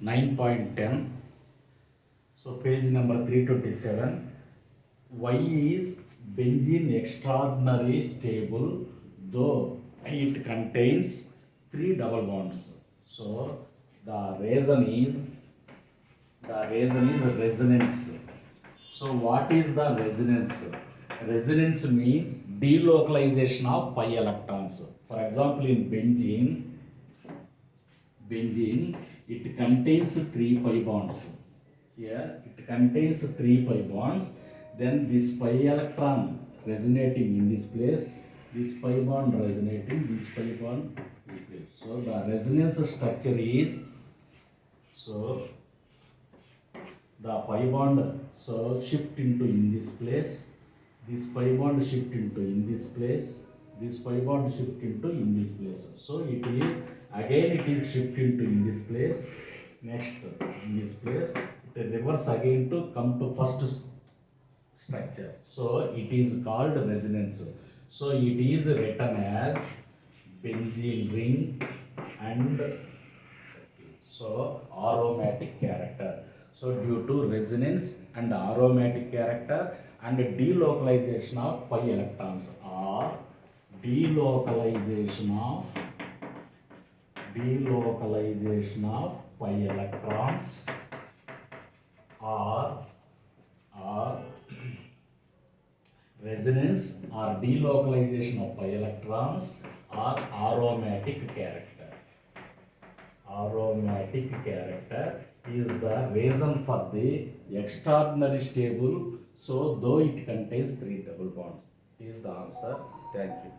9.10. So page number 327. Why is benzene extraordinary stable though it contains 3 double bonds? So the reason is resonance. So what is the resonance? Resonance means delocalization of pi electrons. For example, in benzene, it contains 3 pi bonds. Here it contains 3 pi bonds. Then this pi electron resonating in this place, this pi bond resonating, this pi bond in this place. So the resonance structure is, so the pi bond so shift into in this place, this pi bond shift into in this place, this pi bond shift into in this place. So it is again it is shift into in this place, next in this place, it reverse again to come to first structure. So it is called resonance. So it is written as benzene ring and so aromatic character. So due to resonance and aromatic character and delocalization of pi electrons, or delocalization of pi electrons, or resonance or delocalization of pi electrons, or aromatic character. Aromatic character is the reason for the extraordinary stable, so though it contains 3 double bonds. Is the answer. Thank you.